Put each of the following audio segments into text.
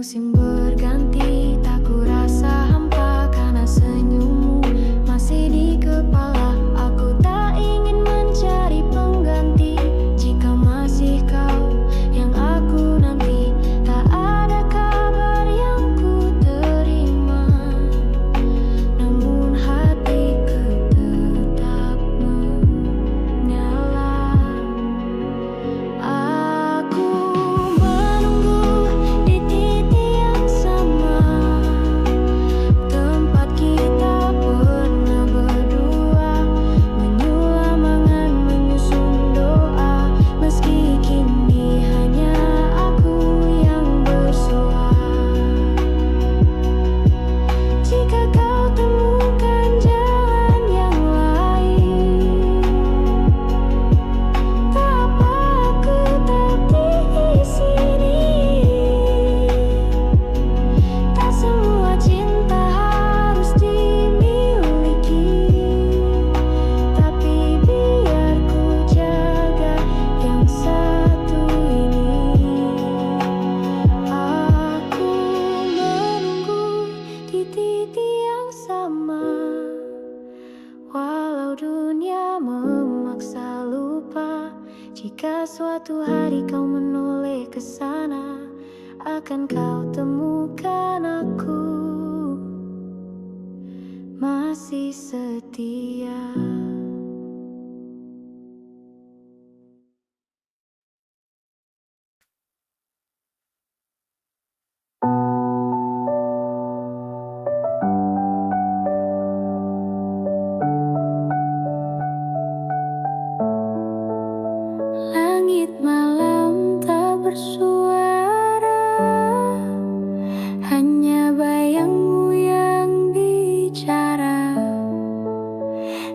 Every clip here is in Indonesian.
musim berganti, tak kurasa hampa karena senyummu masih di kepala. Aku tak ingin mencari pengganti jika masih kau yang aku nanti. Tak ada kabar yang ku terima, namun hatiku tetap menyala. Aku menunggu di titik yang sama, tempat kita pernah berdua, menyulam angan, menyusun doa. Meski kini hanya aku yang bersua, jika kau temukan jalan yang lain, tak apa aku tetap di sini. Tak semua cinta harus dimiliki, tapi biar ku jaga yang satu ini. Aku menunggu di titik yang sama, walau dunia memaksa lupa. Jika suatu hari kau menoleh ke sana, akan kau temukan aku masih setia. Langit malam tak bersuara, hanya bayangmu yang bicara.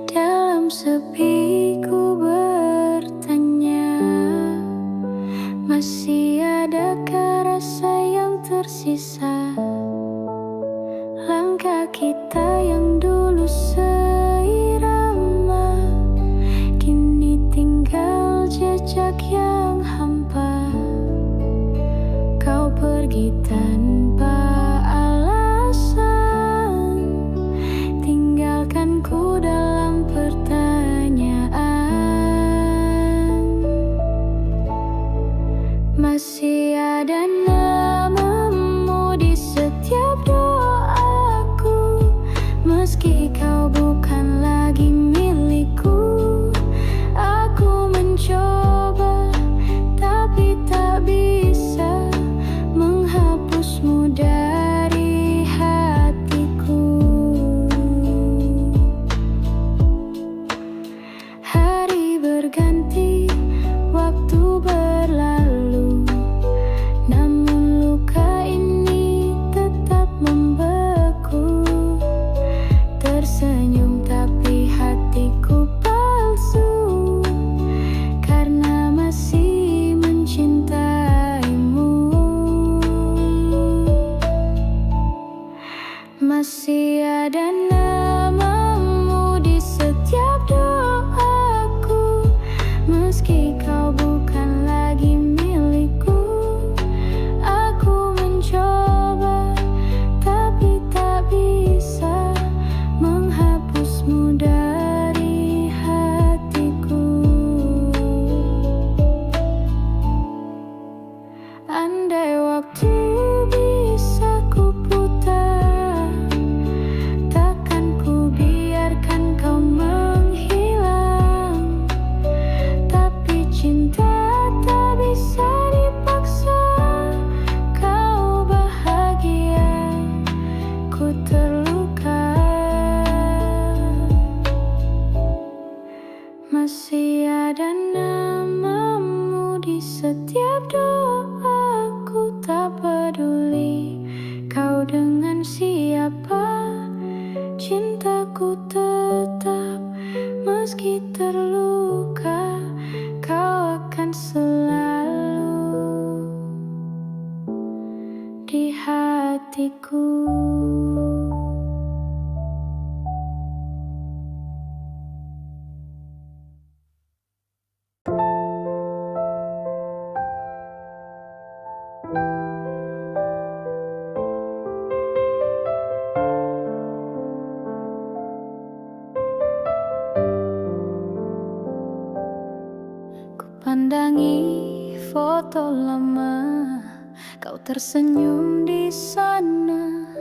Dalam sepi ku bertanya, masih adakah rasa yang tersisa? Langkah kita yang dulu seirama, kini tinggal jejak yang hampa. Kau pergi tanpa alasan, tinggalkan ku dalam pertanyaan. Masih ada namamu di setiap doaku, meski kau bukan lagi milikku. Aku mencoba, tapi tak bisa menghapusmu dari hatiku. Hari berganti, waktu berlalu, namun luka ini tetap membeku. Tersenyum tapi hatiku palsu, karena masih mencintaimu. Masih ada namamu di setiap doaku, meski kau bukan lagi milikku. Aku mencoba, tapi tak bisa menghapusmu dari hatiku. Andai waktu bisa ku putar, takkan ku biarkan kau menghilang. Tapi cinta tak bisa dipaksa, kau bahagia, ku terluka. Masih ada namamu di setiap doaku, tak peduli kau dengan siapa. Cintaku tetap, meski terluka, kau akan selalu di hatiku. Memandangi foto lama, kau tersenyum di sana.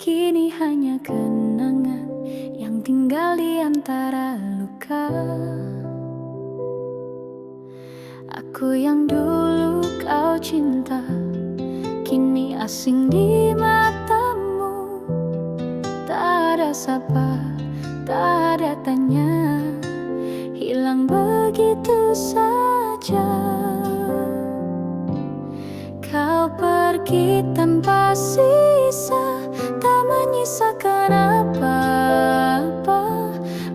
Kini hanya kenangan yang tinggal di antara luka. Aku yang dulu kau cinta, kini asing di matamu. Tak ada sapa, tak ada tanya, hilang begitu saja. Kau pergi tanpa sisa, tak menyisakan apa-apa.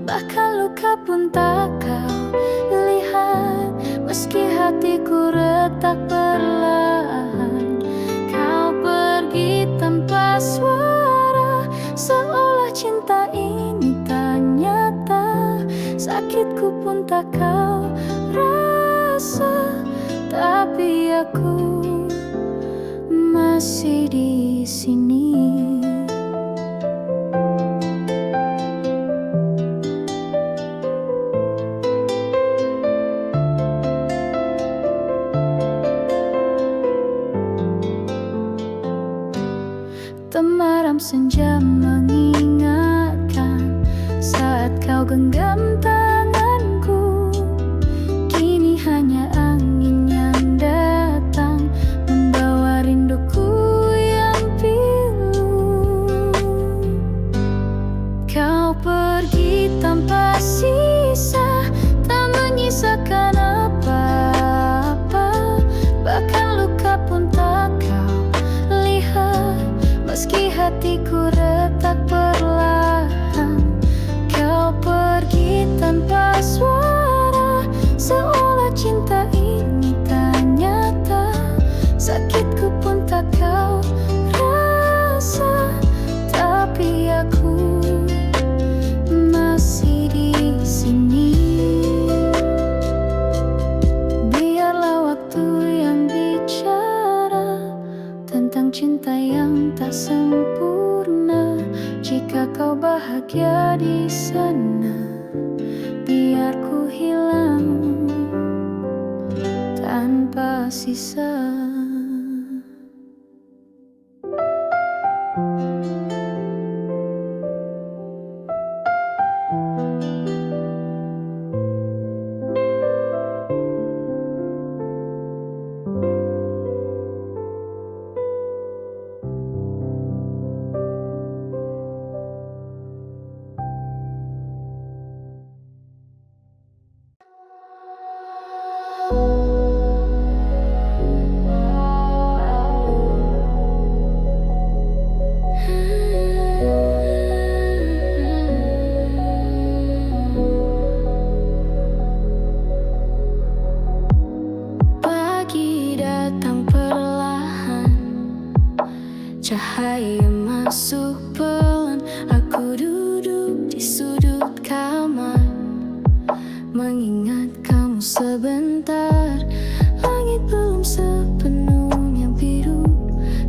Bahkan luka pun tak kau lihat, meski hatiku retak perlahan. Kau pergi tanpa suara, seolah cinta ini tak nyata. Sakitku pun tak kau rasa, tapi aku masih di sini. Temaram senja mengingatkan saat kau genggam tanganku. Kini hanya angin yang datang, membawa rinduku yang pilu. Kau pergi tanpa sisa, tak menyisakan apa-apa. Bahkan luka pun tak kau lihat, meski hatiku retak perlahan. Kau pergi tanpa suara, seolah cinta ini tak nyata. Sakitku pun tak kau rasa, tapi aku masih di sini. Biarlah waktu yang bicara tentang cinta yang tak sempurna. Jika kau bahagia di sana, biar ku hilang tanpa sisa. Pagi datang perlahan, cahaya masuk pelan. Aku duduk di sudut kamar, mengingat kamu sebentar. Langit belum sepenuhnya biru,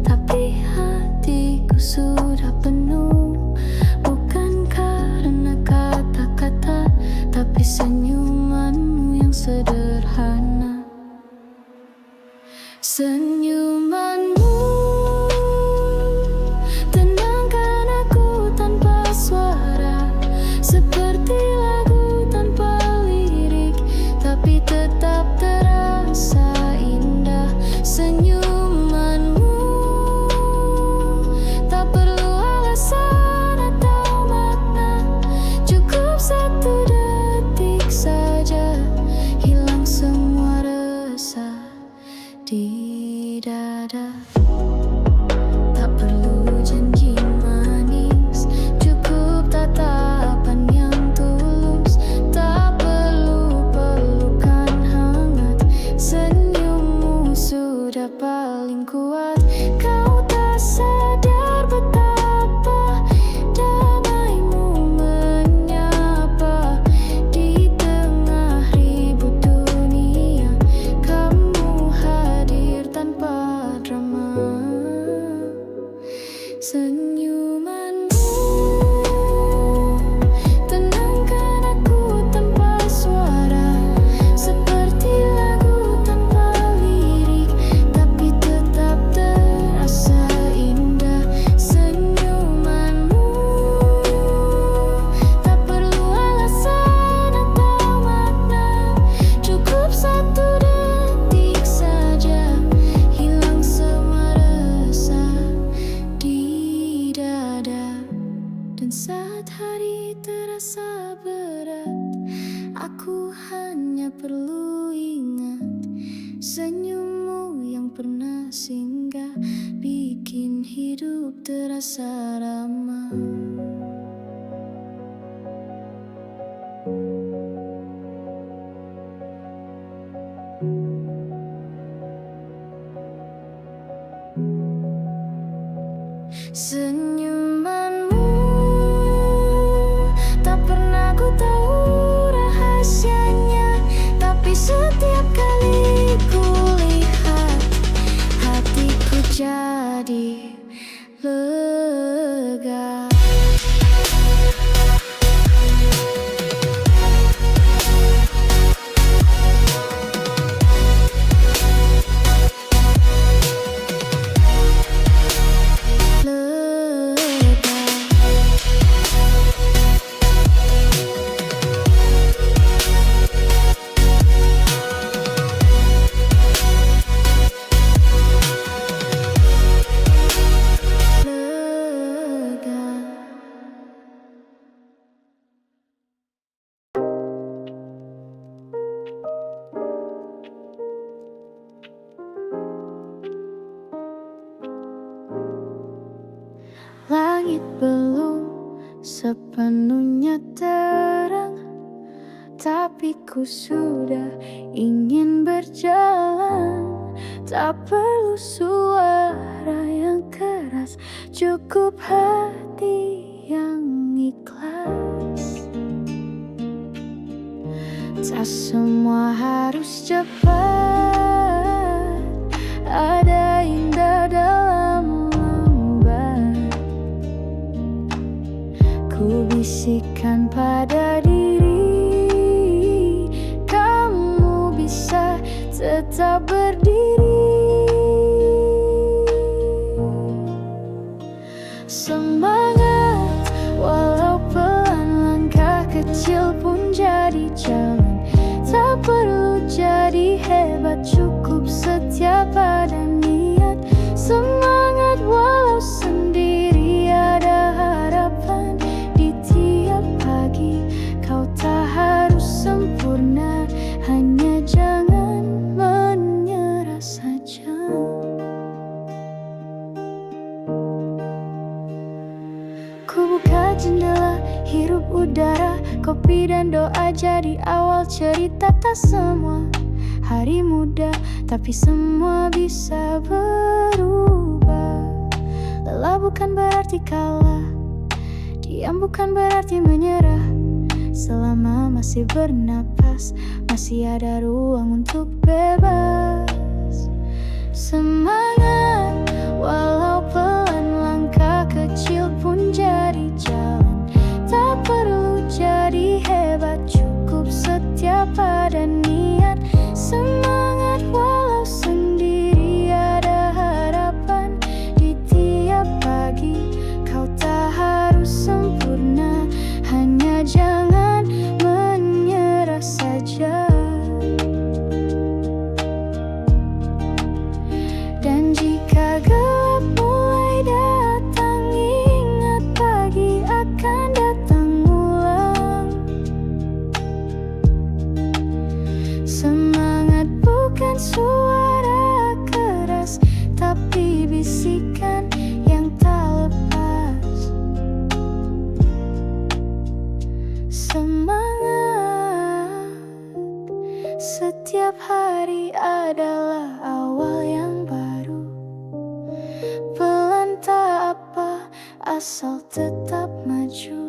tapi hatiku sudah penuh. Bukan karena kata-kata, tapi senyumanmu yang sederhana. Senyumanmu tenangkan aku tanpa suara, seperti lagu tanpa lirik, tapi tetap terasa indah. Senyumanmu tak perlu alasan atau makna, cukup satu detik saja, hilang semua resah di perlu ingat senyummu yang pernah singgah, bikin hidup terasa ramah. Senyumanmu tak pernah ku tahu rahasianya, tapi setiap kali ku lihat hatiku jadi lega. Langit belum sepenuhnya terang, tapi ku sudah ingin berjalan. Tak perlu suara yang keras, cukup hati yang ikhlas. Tak semua harus cepat, ada indah dalam lambat. Ku bisikkan pada diri, kamu bisa tetap berdiri. Semangat, walau pelan, langkah kecil pun jadi jalan. Tak perlu jadi hebat, cukup setia pada niat. Semangat walau sendiri, ada harapan di tiap pagi. Kau tak harus sempurna, hanya jangan menyerah saja. Ku buka jendela, hirup udara, kopi dan doa jadi awal cerita. Tak semua hari muda, tapi semua bisa berubah. Lelah bukan berarti kalah, diam bukan berarti menyerah. Selama masih bernapas, masih ada ruang untuk bebas. Semangat, walau pelan, langkah kecil pun jadi jalan. Tak perlu jadi hebat, cukup setia pada niat. Semangat walau sendiri, ada harapan di tiap pagi. Kau tak harus sempurna, hanya jangan menyerah saja. Dan jika gelap mulai datang, ingat pagi akan datang ulang. Semangat bukan suara keras, tapi bisikan yang tak lepas. Semangat, setiap hari adalah awal yang baru. Pelan tak apa, asal tetap maju.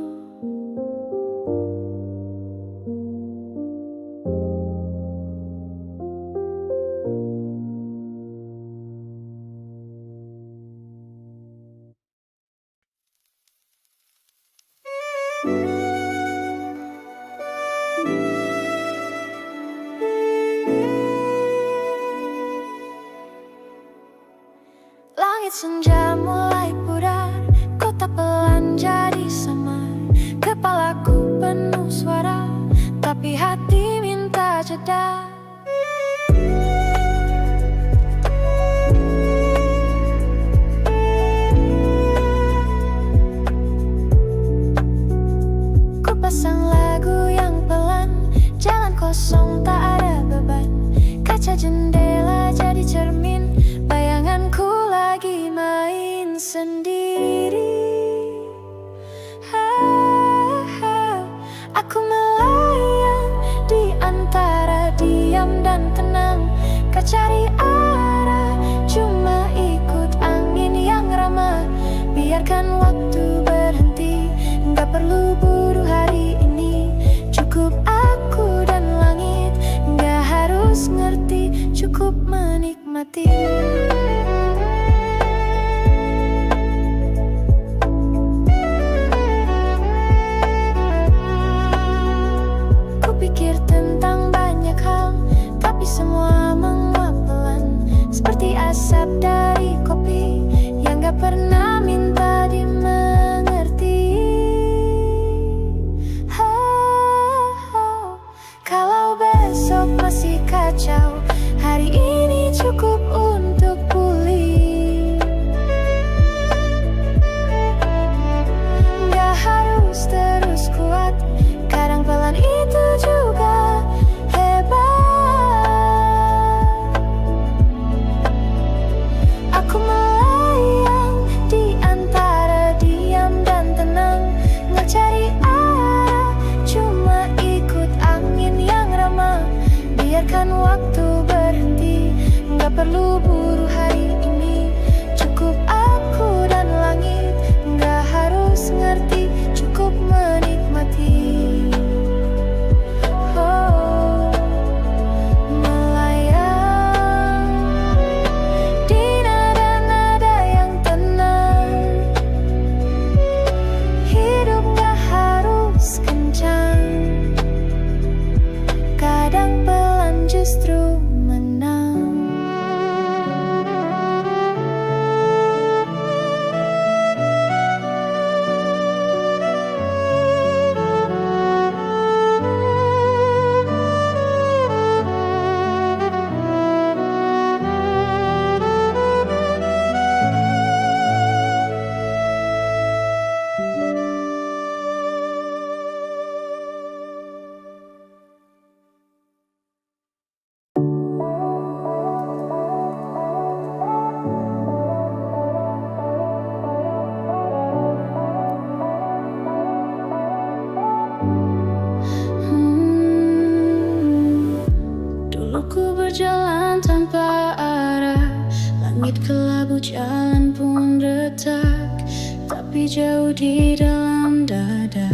Langit senja mulai pudar, kota pelan jadi samar. Kepalaku penuh suara, tapi hati minta jeda. Ku pasang lagu yang pelan, jalan kosong tak ada menikmati. Kupikir tentang banyak hal, tapi semua menguap pelan, seperti asap dari kopi yang gak pernah minta dimengerti. Kalau besok masih kacau, hari ini cukup untuk pulih. Gak harus terus kuat, kadang pelan itu juga hebat. Aku melayang di antara diam dan tenang, gak cari arah, cuma ikut angin yang ramah. Biarkan waktu berhenti, gak perlu buru hari ini. Cukup aku dan langit, gak harus ngerti, cukup menikmati. Oh, melayang di nada-nada yang tenang. Hidup gak harus kencang, kadang pelan justru menang. Dulu ku berjalan tanpa arah, langit kelabu, jalan pun retak. Tapi jauh di dalam dada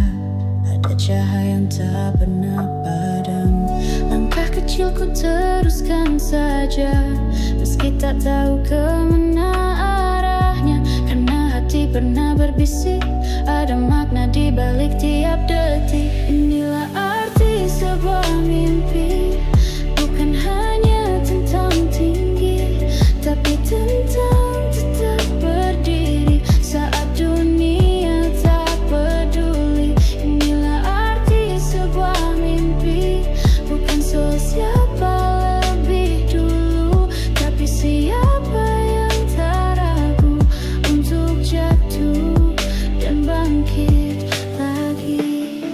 ada cahaya yang tak pernah padam. Langkah kecilku teruskan saja, meski tak tahu kemana arahnya. Karena hati pernah berbisik, ada makna di balik tiap detik. Inilah arti sebuah mimpi, bukan hanya tentang tinggi, tapi tentang tetap berdiri saat dunia tak peduli. Inilah arti sebuah mimpi, bukan soal siapa lebih dulu, tapi siapa yang tak ragu untuk jatuh dan bangkit lagi.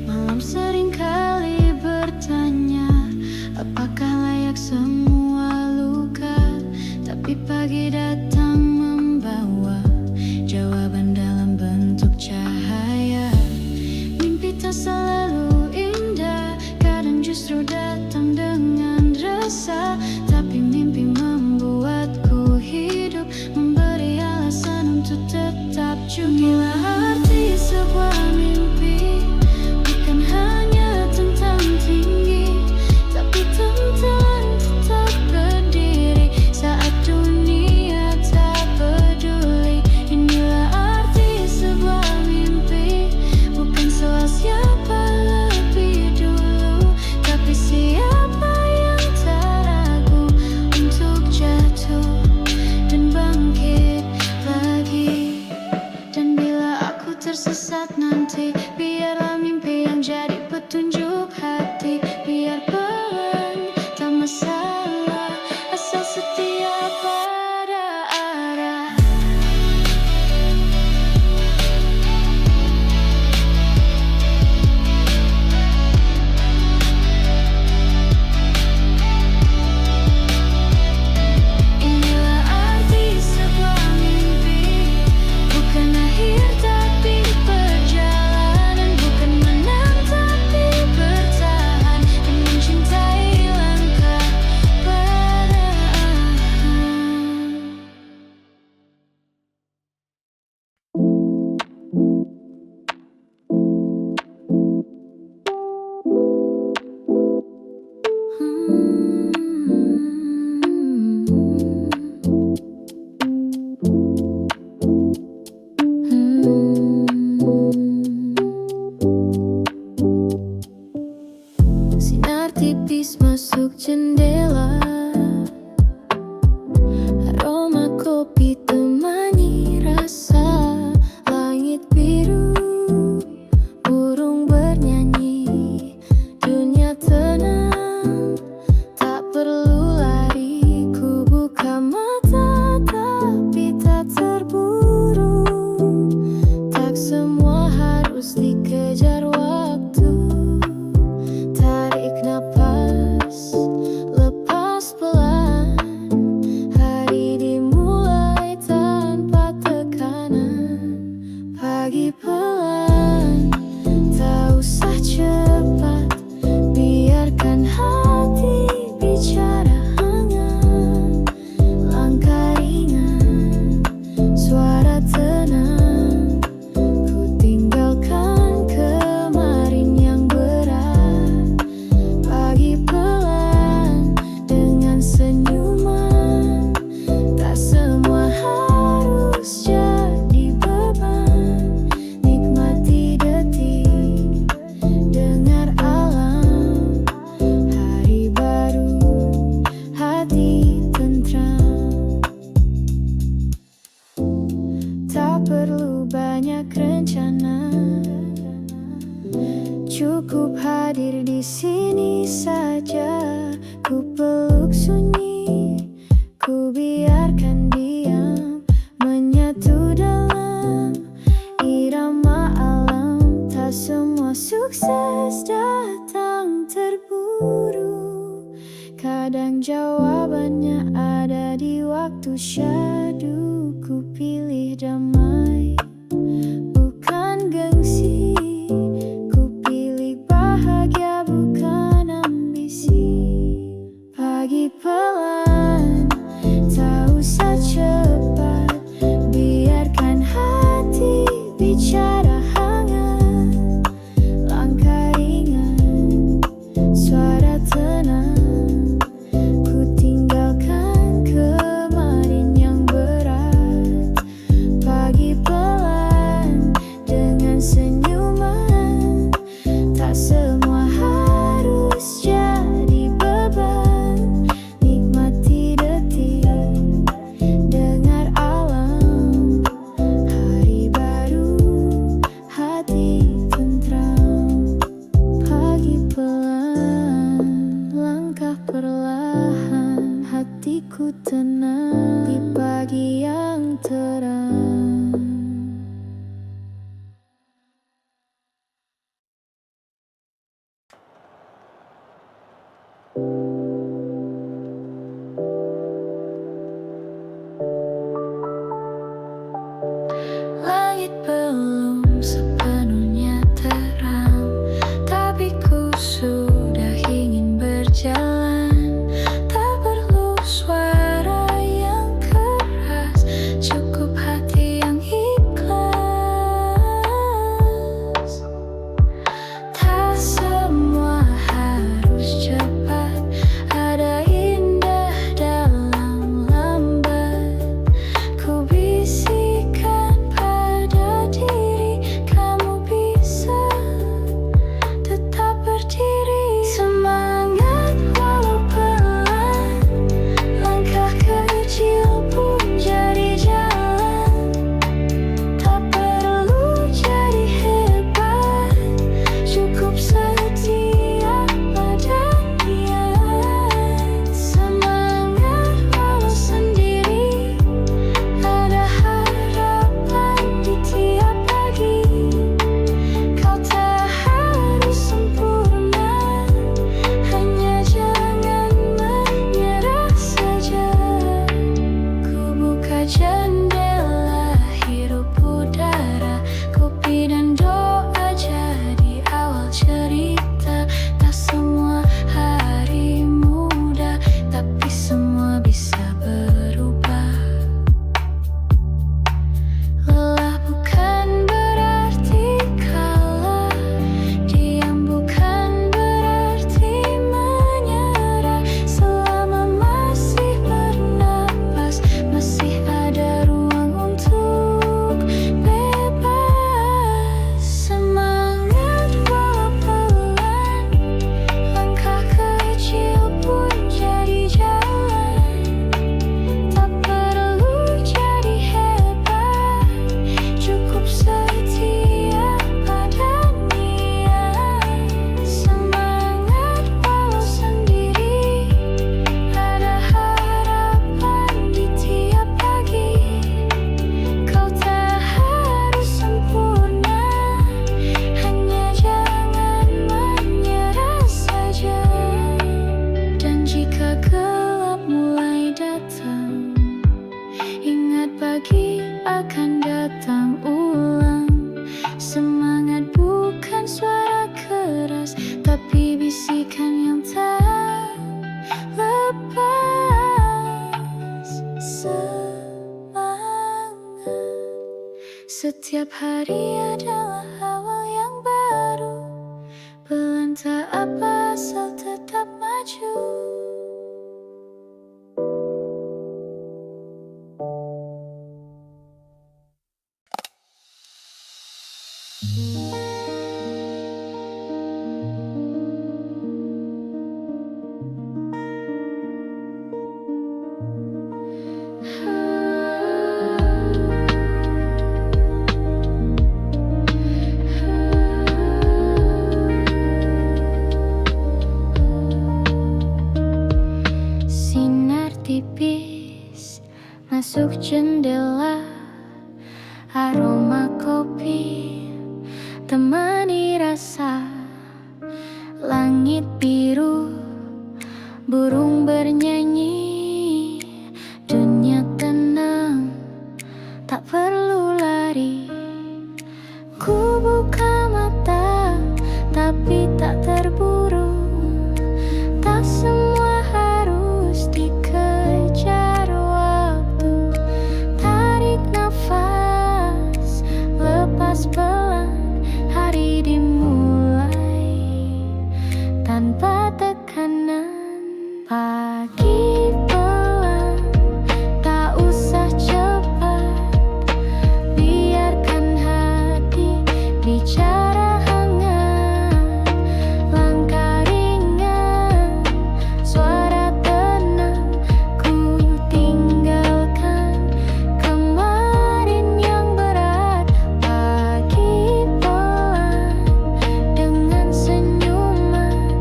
Malam seringkali bertanya, apakah layak semua luka? Tapi pagi datang membawa jawaban dalam bentuk cahaya. Mimpi tak selalu indah, kadang justru datang dengan rasa. Tapi mimpi membuatku hidup, memberi alasan untuk tetap juga. Arti sebuah mimpi bukan hanya tentang tinggi, tapi tentang tetap berdiri saat dunia tak Kadang jawabannya ada di waktu syahdu. Ku pilih damai, bukan gengsi. Ku pilih bahagia, bukan ambisi. Pagi pelan, tak usah cepat. Biarkan hati bicara hangat. Langkah ringan, suara tenang. Ku tinggalkan kemarin yang berat. Pagi pelan dengan senyuman. Tak semua harus jadi beban. Nikmati detik, dengar alam. Hari baru, hati tentram. Pagi pelan, langkah perlahan. Hatiku tenang di pagi yang terang. Langit belum sepenuhnya terang, tapi ku sudah ingin berjalan. Tak perlu suara yang keras, cukup hati yang ikhlas. Tak semua harus cepat, ada indah dalam lambat. Ku bisikan pada diri, kamu bisa tetap berdiri. Semangat walau pelan, langkah kecil pun jadi jalan. Tak perlu jadi hebat, cukup setia pada niat. Semangat walau sendiri, ada harapan di tiap pagi. Kau tak harus sempurna, hanya jangan menyerah saja. Ku buka jendela, hirup udara. Kopi dan doa jadi awal cerita. Tak semua hari mudah, tapi semua bisa berubah. Lelah bukan berarti kalah, diam bukan berarti menyerah. Selama masih bernapas, masih ada ruang untuk bebas. Semangat walau pelan, langkah kecil pun jadi jalan. Tak perlu jadi hebat, cukup setia pada niat. Semangat walau sendiri, ada harapan di tiap pagi. Kau tak harus sempurna, hanya jangan menyerah saja. Dan jika gelap mulai datang, ingat pagi akan datang ulang. Semangat bukan suara keras, tapi bisikan yang tak lepas. Semangat, setiap hari adalah awal yang baru. Pelan tak apa, asal tetap maju. Sinar tipis masuk jendela, aroma kopi temani rasa. Langit biru, burung bernyanyi, dunia tenang, tak perlu lari. Ku buka mata, tapi tak terburu. Tak semua harus dikejar waktu. Tarik nafas, lepas pelan, hari dimulai tanpa tekanan. Pagi pelan, tak usah cepat, biarkan hati bicara hangat. Langkah ringan, suara tenang, ku tinggalkan kemarin yang berat. Pagi pelan, dengan senyuman,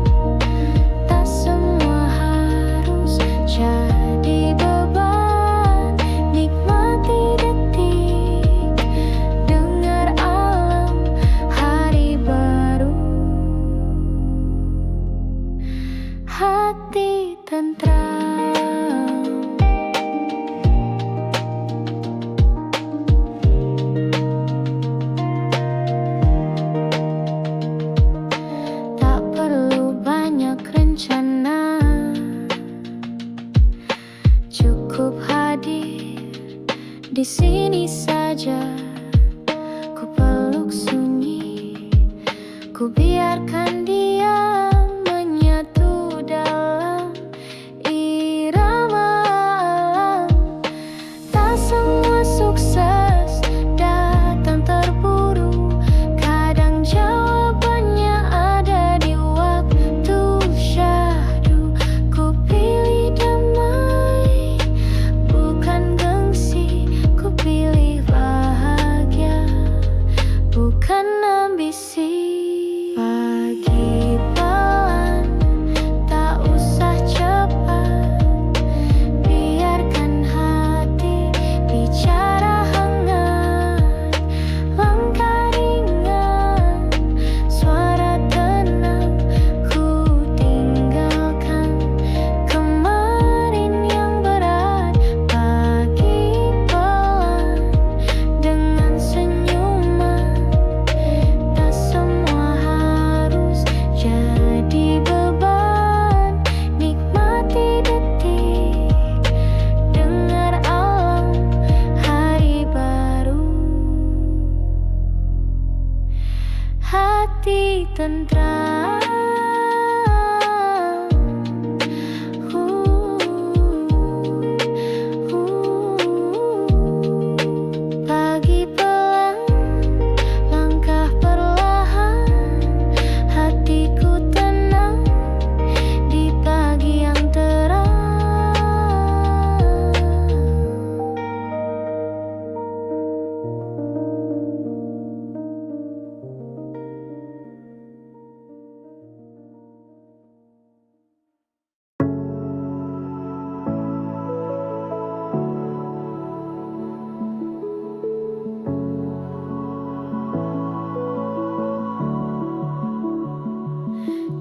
tak semua harus jadi beban. Nikmati detik, dengar alam, hari baru, hati tentram. Tak perlu banyak rencana, cukup hadir di sini saja. Ku peluk sunyi, ku biarkan dia menyatu dalam irama alam. Tak semua sukses datang terburu, kadang jawabannya ada di waktu syahdu. Ku pilih damai, bukan gengsi. Ku pilih bahagia, bukan ambisi. Pagi pelan, tak usah cepat, biarkan hati bicara hangat. Langkah ringan, suara tenang, ku tinggalkan kemarin yang berat. Pagi pelan, dengan senyuman, tak semua harus jadi beban. Nikmati detik, dengar alam, hari baru, hati tentram. Pagi pelan, langkah perlahan, hatiku tenang di pagi yang terang.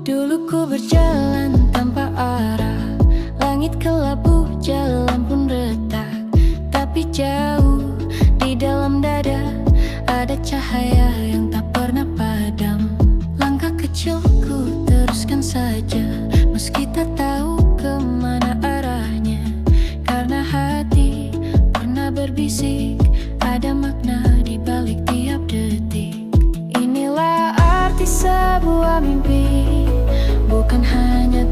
Dulu ku berjalan tanpa arah, langit kelabu, jalan pun retak. Tapi jauh di dalam dada ada cahaya yang tak pernah padam. Langkah kecilku teruskan saja, meski tak tahu kemana arahnya. Karena hati pernah berbisik, ada makna di balik tiap detik. Inilah arti sebuah mimpi, bukan hanya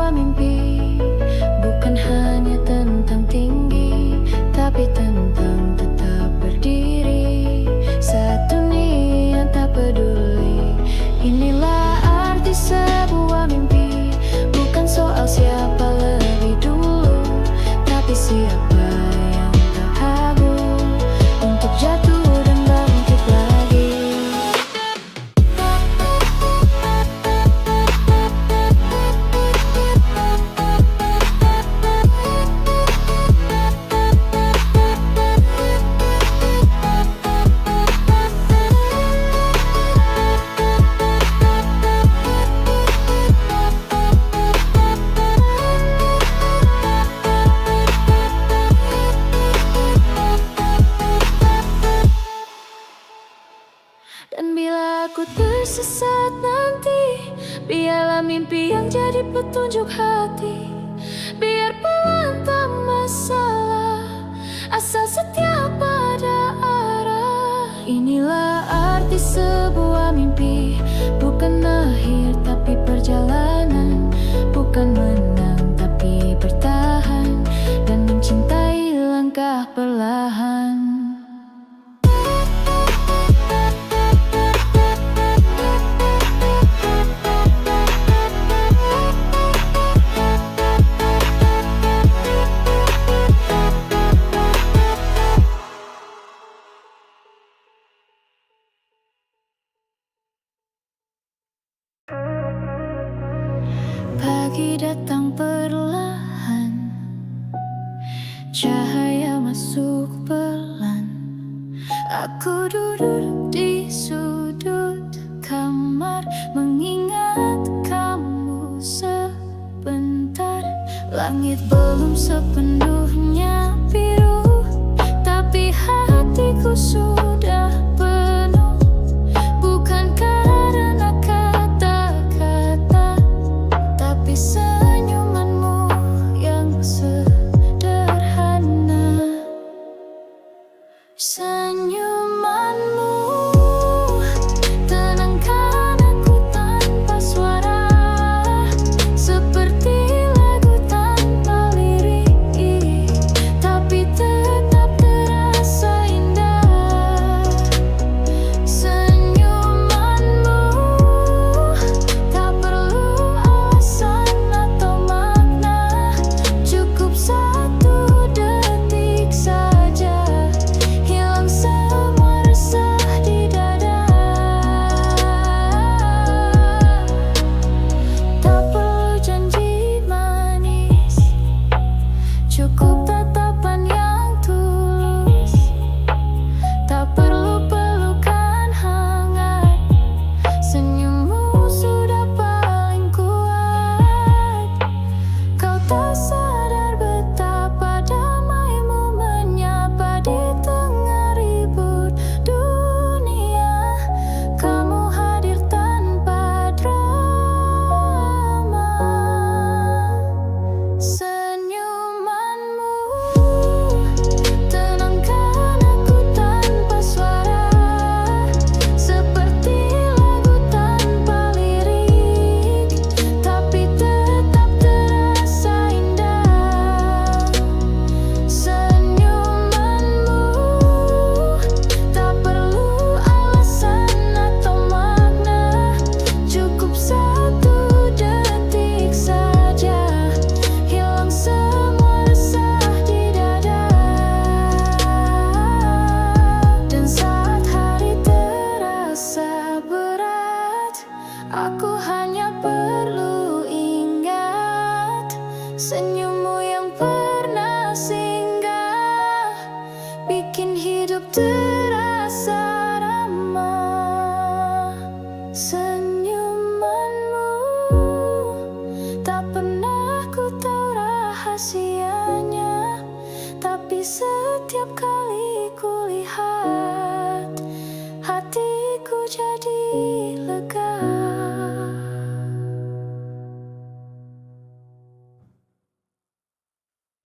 sebuah mimpi, bukan hanya tentang tinggi, tapi tentang tetap berdiri saat dunia tak peduli. Inilah arti sebuah mimpi, bukan soal siapa lebih dulu, tapi siapa yang tak ragu untuk jatuh dan bangkit lagi. Dan bila aku tersesat nanti, biarlah mimpi yang jadi petunjuk hati. Biar pelan tak masalah, asal setia pada arah. Inilah arti sebuah mimpi, bukan akhir tapi perjalanan, bukan menang tapi bertahan, dan mencintai langkah perlahan. Pagi datang perlahan, cahaya masuk pelan. Aku duduk di sudut kamar, mengingat kamu sebentar. Langit belum sepenuhnya biru, tapi hatiku sudah